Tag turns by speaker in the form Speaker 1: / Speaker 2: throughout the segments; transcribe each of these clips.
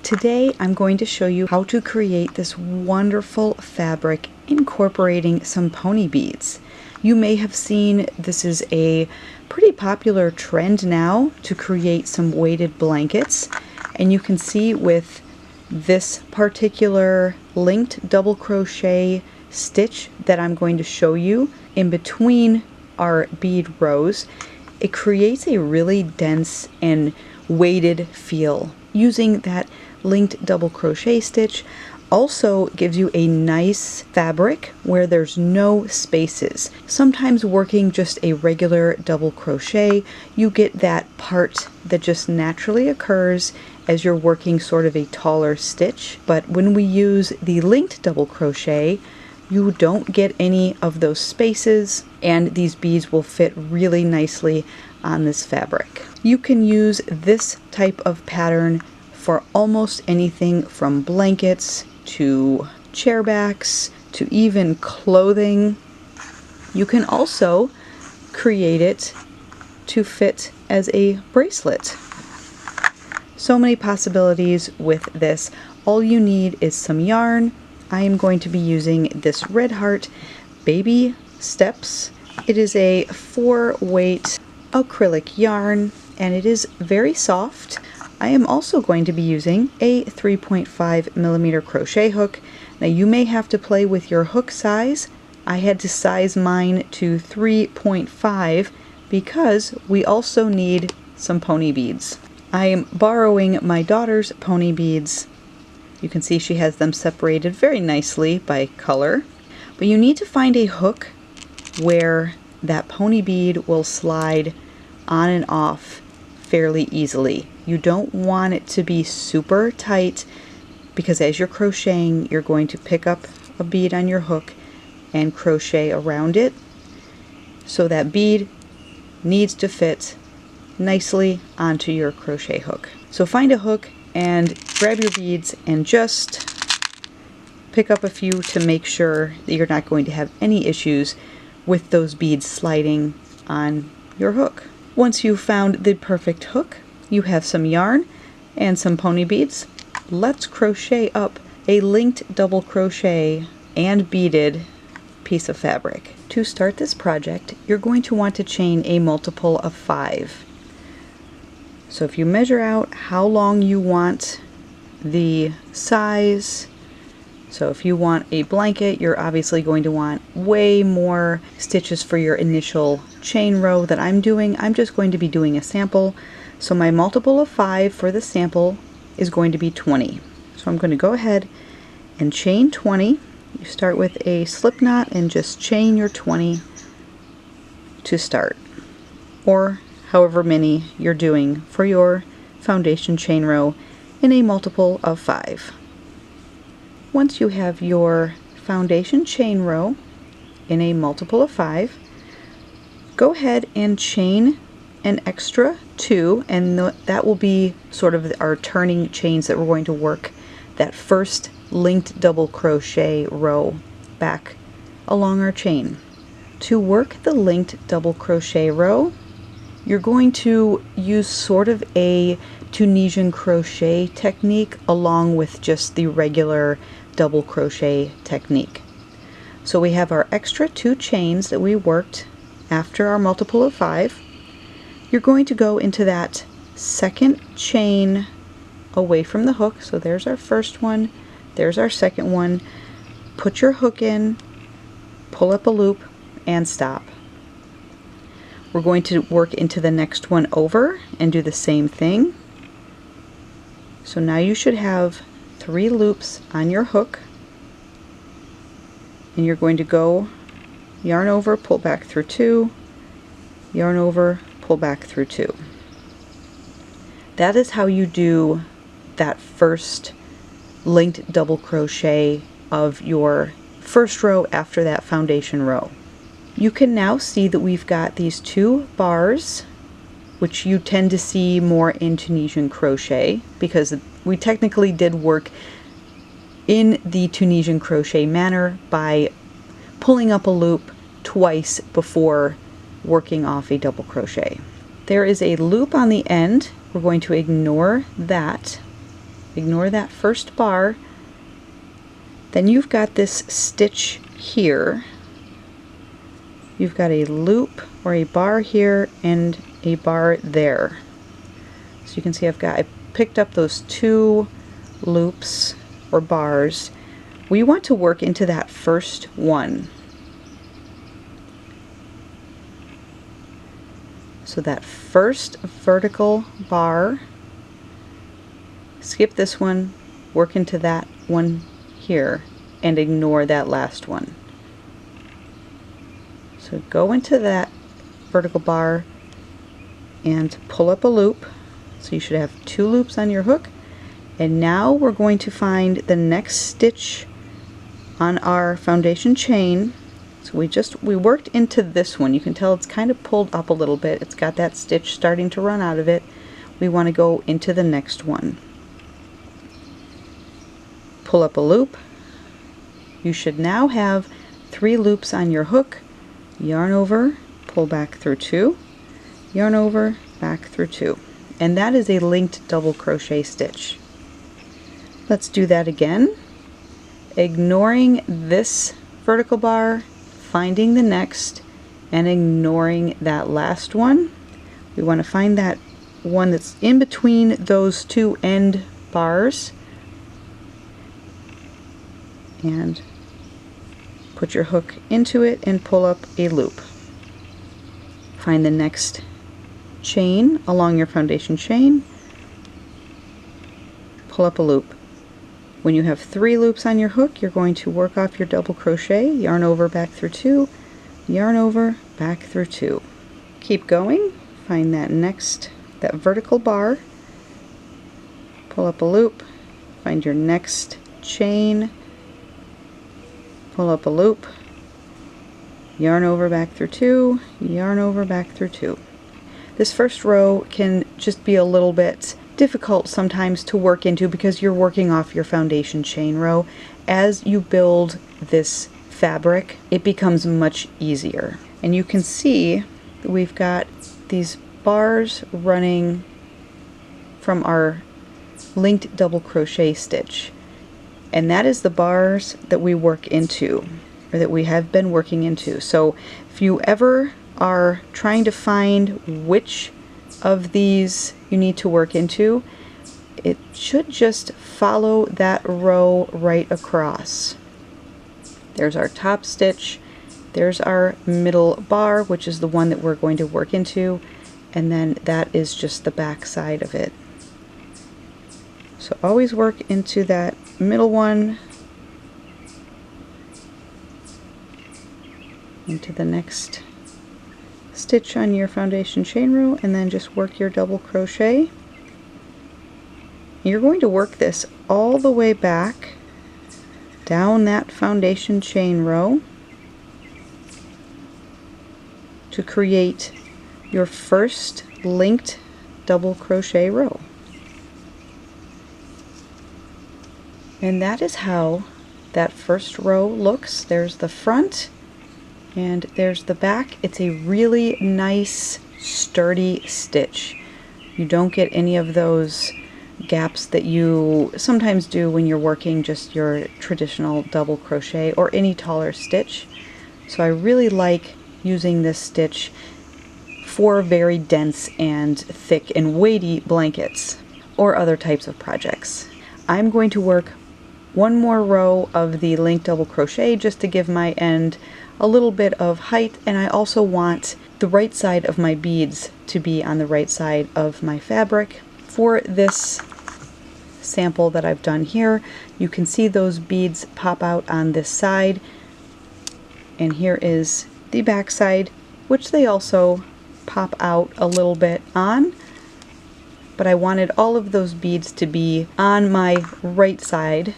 Speaker 1: Today I'm going to show you how to create this wonderful fabric incorporating some pony beads. You may have seen this is a pretty popular trend now to create some weighted blankets, and you can see with this particular linked double crochet stitch that I'm going to show you in between our bead rows, it creates a really dense and weighted feel. Using that linked double crochet stitch also gives you a nice fabric where there's no spaces. Sometimes working just a regular double crochet, you get that part that just naturally occurs as you're working sort of a taller stitch. But when we use the linked double crochet, you don't get any of those spaces, and these beads will fit really nicely on this fabric. You can use this type of pattern for almost anything from blankets to chair backs to even clothing. You can also create it to fit as a bracelet. So many possibilities with this. All you need is some yarn. I am going to be using this Red Heart Baby Steps. It is a 4-weight acrylic yarn and it is very soft. I am also going to be using a 3.5mm crochet hook. Now you may have to play with your hook size. I had to size mine to 3.5 because we also need some pony beads. I am borrowing my daughter's pony beads. You can see she has them separated very nicely by color. But you need to find a hook where that pony bead will slide on and off fairly easily. You don't want it to be super tight because as you're crocheting, you're going to pick up a bead on your hook and crochet around it. So that bead needs to fit nicely onto your crochet hook. So find a hook and grab your beads and just pick up a few to make sure that you're not going to have any issues with those beads sliding on your hook. Once you've found the perfect hook, you have some yarn and some pony beads. Let's crochet up a linked double crochet and beaded piece of fabric. To start this project, you're going to want to chain a multiple of 5. So if you measure out how long you want the size, so if you want a blanket, you're obviously going to want way more stitches for your initial chain row that I'm doing. I'm just going to be doing a sample. So my multiple of 5 for the sample is going to be 20. So I'm going to go ahead and chain 20. You start with a slip knot and just chain your 20 to start, or however many you're doing for your foundation chain row in a multiple of 5. Once you have your foundation chain row in a multiple of 5, go ahead and chain an extra 2, and that will be sort of our turning chains that we're going to work that first linked double crochet row back along our chain. To work the linked double crochet row, you're going to use sort of a Tunisian crochet technique along with just the regular double crochet technique. So we have our extra 2 chains that we worked after our multiple of 5. You're going to go into that second chain away from the hook. So there's our first one, there's our second one. Put your hook in, pull up a loop, and stop. We're going to work into the next one over and do the same thing. So now you should have 3 loops on your hook, and you're going to go yarn over, pull back through 2, yarn over, pull back through 2. That is how you do that first linked double crochet of your first row after that foundation row. You can now see that we've got these 2 bars, which you tend to see more in Tunisian crochet because we technically did work in the Tunisian crochet manner by pulling up a loop twice before working off a double crochet. There is a loop on the end. We're going to ignore that Ignore that first bar. Then you've got this stitch here. You've got a loop or a bar here and a bar there. So you can see I picked up those 2 loops or bars. We want to work into that first one. So that first vertical bar, skip this one, work into that one here, and ignore that last one. So go into that vertical bar and pull up a loop. So you should have 2 loops on your hook. And now we're going to find the next stitch on our foundation chain. So we worked into this one. You can tell it's kind of pulled up a little bit. It's got that stitch starting to run out of it. We want to go into the next one. Pull up a loop. You should now have 3 loops on your hook. Yarn over, pull back through 2, yarn over, back through 2. And that is a linked double crochet stitch. Let's do that again. Ignoring this vertical bar, finding the next, and ignoring that last one. We want to find that one that's in between those 2 end bars, and put your hook into it and pull up a loop. Find the next chain along your foundation chain, pull up a loop. When you have 3 loops on your hook, you're going to work off your double crochet, yarn over, back through 2, yarn over, back through 2. Keep going, find that vertical bar, pull up a loop, find your next chain, pull up a loop, yarn over, back through 2, yarn over, back through 2. This first row can just be a little bit difficult sometimes to work into because you're working off your foundation chain row. As you build this fabric, it becomes much easier. And you can see that we've got these bars running from our linked double crochet stitch. And that is the bars that we work into, or that we have been working into. So if you ever are trying to find which of these you need to work into, it should just follow that row right across. There's our top stitch, there's our middle bar, which is the one that we're going to work into, and then that is just the back side of it. So always work into that middle one, into the next stitch on your foundation chain row, and then just work your double crochet. You're going to work this all the way back down that foundation chain row to create your first linked double crochet row. And that is how that first row looks. There's the front and there's the back. It's a really nice sturdy stitch. You don't get any of those gaps that you sometimes do when you're working just your traditional double crochet or any taller stitch. So I really like using this stitch for very dense and thick and weighty blankets or other types of projects. I'm going to work one more row of the linked double crochet just to give my end a little bit of height, and I also want the right side of my beads to be on the right side of my fabric. For this sample that I've done here, you can see those beads pop out on this side, and here is the back side, which they also pop out a little bit on, but I wanted all of those beads to be on my right side,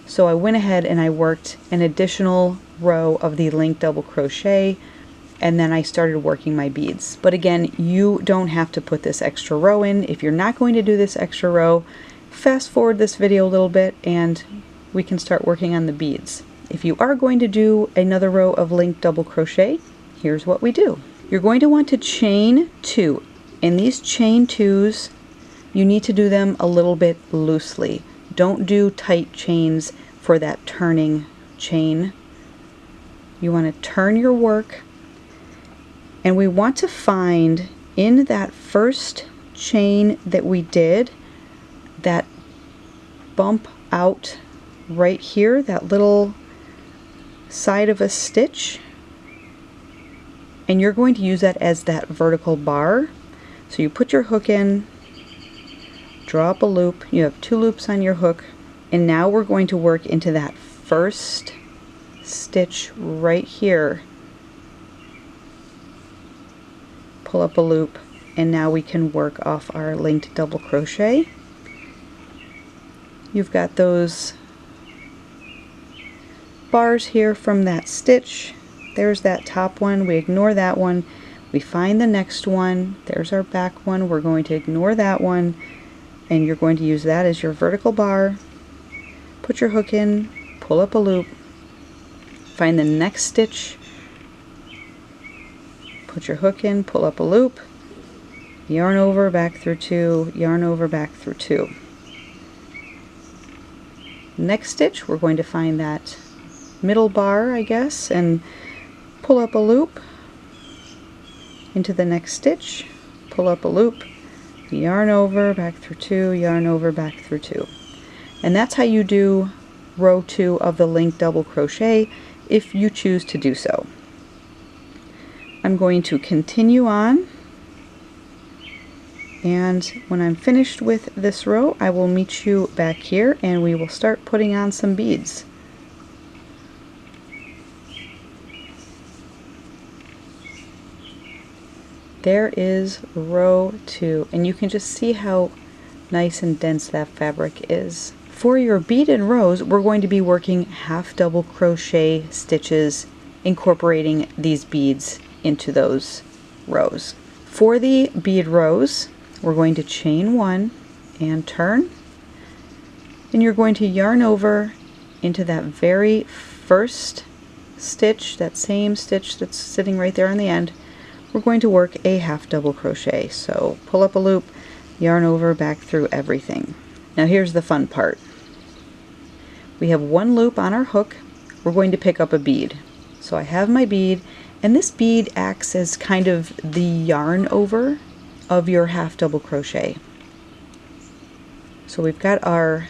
Speaker 1: so I went ahead and I worked an additional row of the linked double crochet, and then I started working my beads. But again, you don't have to put this extra row in. If you're not going to do this extra row, fast forward this video a little bit and we can start working on the beads. If you are going to do another row of linked double crochet, here's what we do. You're going to want to chain 2. In these chain 2s, you need to do them a little bit loosely. Don't do tight chains for that turning chain. You want to turn your work, and we want to find in that first chain that we did, that bump out right here, that little side of a stitch, and you're going to use that as that vertical bar. So you put your hook in, draw up a loop, you have 2 loops on your hook, and now we're going to work into that first stitch right here. Pull up a loop, and now we can work off our linked double crochet. You've got those bars here from that stitch. There's that top one, we ignore that one. We find the next one, there's our back one, we're going to ignore that one, and you're going to use that as your vertical bar. Put your hook in, pull up a loop, find the next stitch, put your hook in, pull up a loop, yarn over, back through 2, yarn over, back through 2. Next stitch, we're going to find that middle bar, I guess, and pull up a loop into the next stitch, pull up a loop, yarn over, back through 2, yarn over, back through 2. And that's how you do row 2 of the linked double crochet if you choose to do so. I'm going to continue on, and when I'm finished with this row, I will meet you back here and we will start putting on some beads. There is row 2, and you can just see how nice and dense that fabric is. For your beaded rows, we're going to be working half double crochet stitches, incorporating these beads into those rows. For the bead rows, we're going to chain 1 and turn, and you're going to yarn over into that very first stitch, that same stitch that's sitting right there on the end. We're going to work a half double crochet. So pull up a loop, yarn over, back through everything. Now here's the fun part. We have 1 loop on our hook. We're going to pick up a bead. So I have my bead, and this bead acts as kind of the yarn over of your half double crochet. So we've got our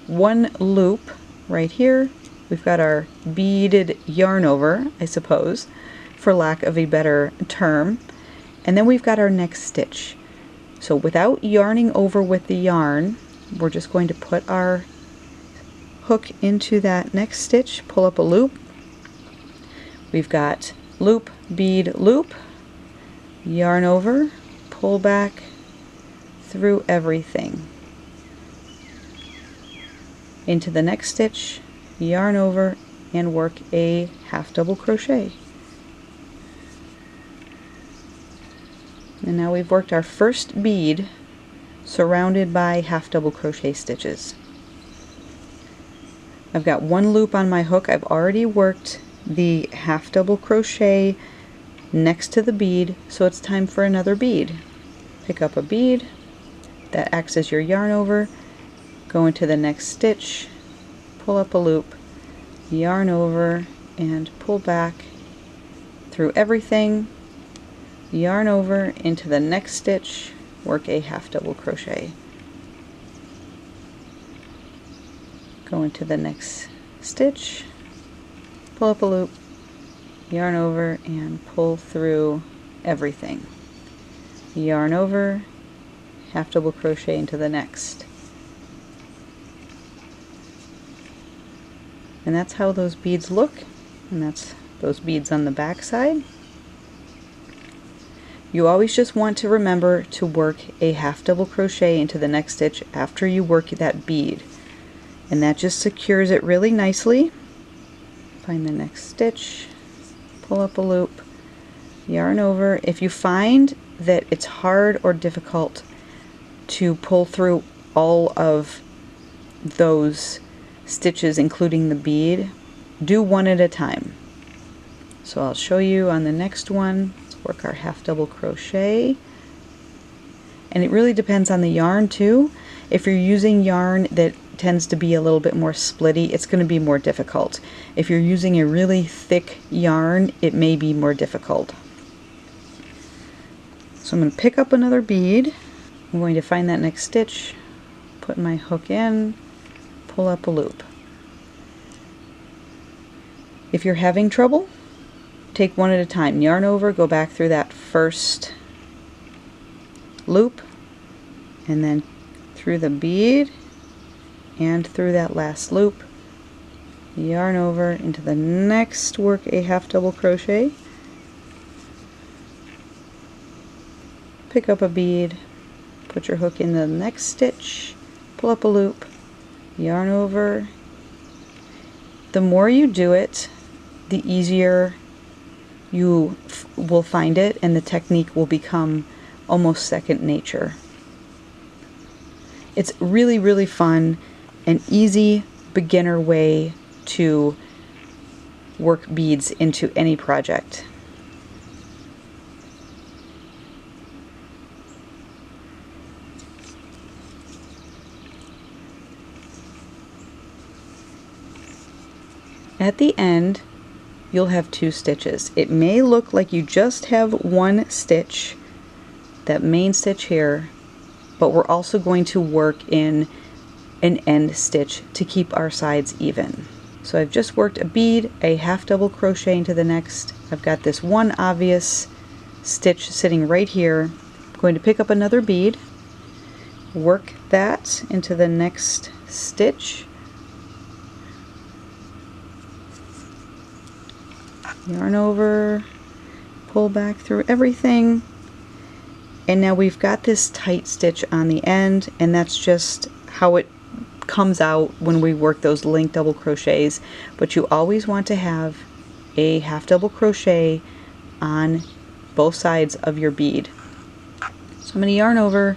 Speaker 1: 1 loop right here. We've got our beaded yarn over, I suppose, for lack of a better term, and then we've got our next stitch. So without yarning over with the yarn, we're just going to put our hook into that next stitch, pull up a loop. We've got loop, bead, loop, yarn over, pull back through everything. Into the next stitch, yarn over, and work a half double crochet. And now we've worked our first bead surrounded by half double crochet stitches. I've got 1 loop on my hook. I've already worked the half double crochet next to the bead, so it's time for another bead. Pick up a bead that acts as your yarn over, go into the next stitch, pull up a loop, yarn over, and pull back through everything, yarn over into the next stitch, work a half double crochet, go into the next stitch, pull up a loop, yarn over, and pull through everything, yarn over, half double crochet into the next. And that's how those beads look, and that's those beads on the back side. You always just want to remember to work a half double crochet into the next stitch after you work that bead, and that just secures it really nicely. Find the next stitch, pull up a loop, yarn over. If you find that it's hard or difficult to pull through all of those stitches, including the bead, do one at a time. So I'll show you on the next one. Let's work our half double crochet, And it really depends on the yarn too. If you're using yarn that tends to be a little bit more splitty, it's going to be more difficult. If you're using a really thick yarn, it may be more difficult. So I'm going to pick up another bead. I'm going to find that next stitch, put my hook in, pull up a loop. If you're having trouble, take one at a time. Yarn over, go back through that first loop, and then through the bead and through that last loop. Yarn over into the next, work a half double crochet, pick up a bead, put your hook in the next stitch, pull up a loop, yarn over. The more you do it, the easier you will find it, and the technique will become almost second nature. It's really, really fun, an easy beginner way to work beads into any project. At the end, you'll have 2 stitches. It may look like you just have 1 stitch, that main stitch here, but we're also going to work in an end stitch to keep our sides even. So I've just worked a bead, a half double crochet into the next. I've got this one obvious stitch sitting right here. I'm going to pick up another bead, work that into the next stitch, yarn over, pull back through everything, and now we've got this tight stitch on the end, and that's just how it comes out when we work those link double crochets. But you always want to have a half double crochet on both sides of your bead. So I'm going to yarn over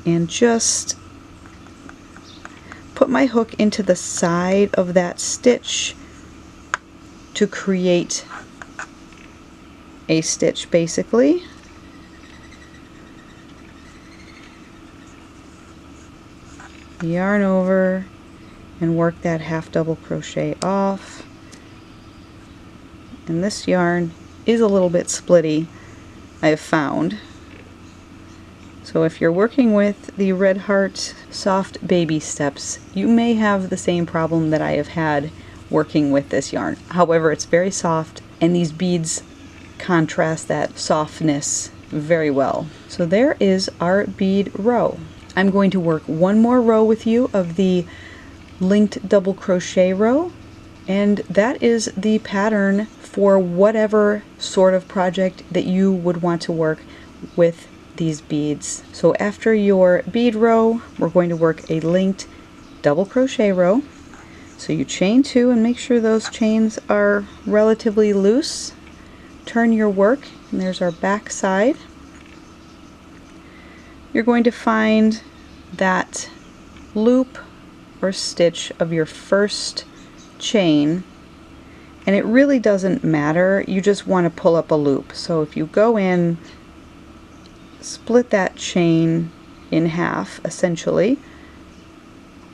Speaker 1: and just put my hook into the side of that stitch to create a stitch, basically. Yarn over and work that half double crochet off. And this yarn is a little bit splitty, I have found. So if you're working with the Red Heart Soft Baby Steps, you may have the same problem that I have had working with this yarn. However, it's very soft, and these beads contrast that softness very well. So there is our bead row. I'm going to work one more row with you of the linked double crochet row, and that is the pattern for whatever sort of project that you would want to work with these beads. So after your bead row, we're going to work a linked double crochet row. So you chain 2 and make sure those chains are relatively loose. Turn your work, and there's our back side. You're going to find that loop or stitch of your first chain, and it really doesn't matter, you just want to pull up a loop. So if you go in, split that chain in half, essentially.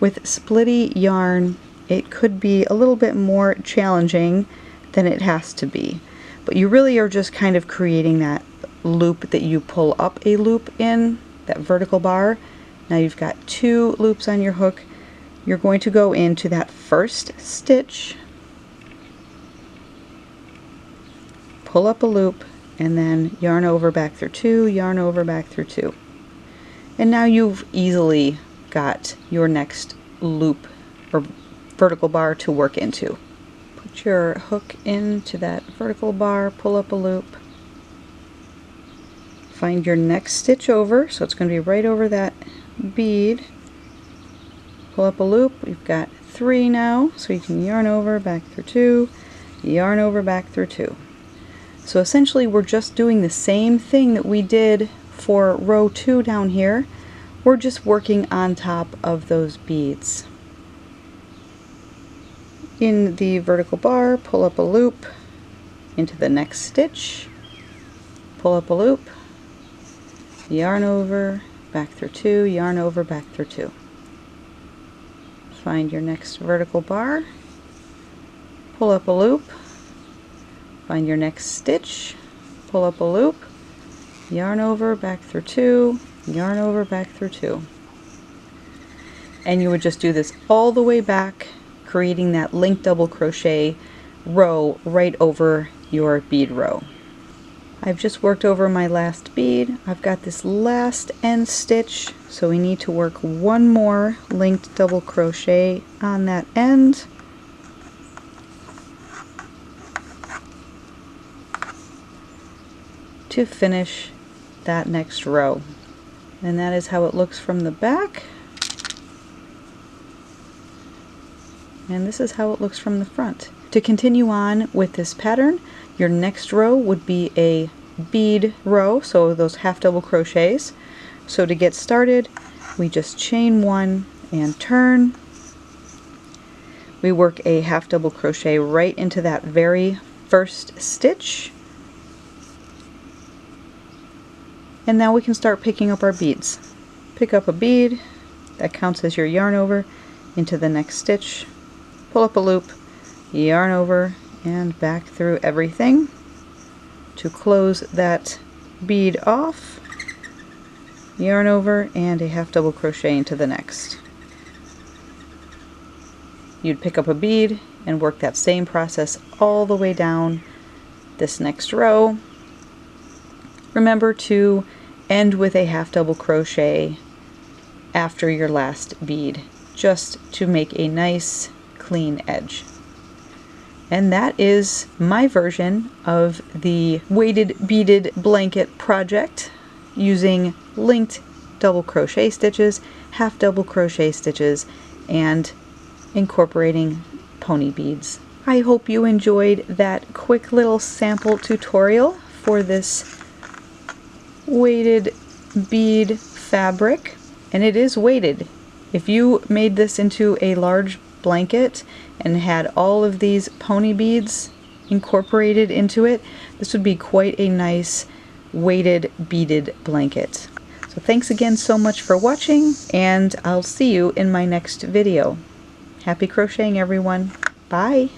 Speaker 1: With splitty yarn, it could be a little bit more challenging than it has to be, but you really are just kind of creating that loop that you pull up a loop in, that vertical bar. Now you've got 2 loops on your hook. You're going to go into that first stitch, pull up a loop, and then yarn over back through 2, yarn over back through 2. And now you've easily got your next loop or vertical bar to work into. Put your hook into that vertical bar, pull up a loop, find your next stitch over, so it's going to be right over that bead, pull up a loop. We've got 3 now, so you can yarn over back through 2, yarn over back through 2. So essentially we're just doing the same thing that we did for row 2 down here. We're just working on top of those beads. In the vertical bar, pull up a loop into the next stitch, pull up a loop, yarn over, back through 2, yarn over, back through 2. Find your next vertical bar, pull up a loop, find your next stitch, pull up a loop, yarn over, back through 2, yarn over, back through 2. And you would just do this all the way back, creating that linked double crochet row right over your bead row. I've just worked over my last bead. I've got this last end stitch, so we need to work one more linked double crochet on that end. To finish that next row. And that is how it looks from the back. And this is how it looks from the front. To continue on with this pattern, your next row would be a bead row, so those half double crochets. So to get started, we just chain 1 and turn. We work a half double crochet right into that very first stitch. And now we can start picking up our beads. Pick up a bead, that counts as your yarn over, into the next stitch. Pull up a loop, yarn over, and back through everything to close that bead off, yarn over, and a half double crochet into the next. You'd pick up a bead and work that same process all the way down this next row. Remember to end with a half double crochet after your last bead, just to make a nice clean edge. And that is my version of the weighted beaded blanket project using linked double crochet stitches, half double crochet stitches, and incorporating pony beads. I hope you enjoyed that quick little sample tutorial for this weighted bead fabric, and it is weighted. If you made this into a large blanket and had all of these pony beads incorporated into it, this would be quite a nice weighted beaded blanket. So thanks again so much for watching, and I'll see you in my next video. Happy crocheting, everyone. Bye!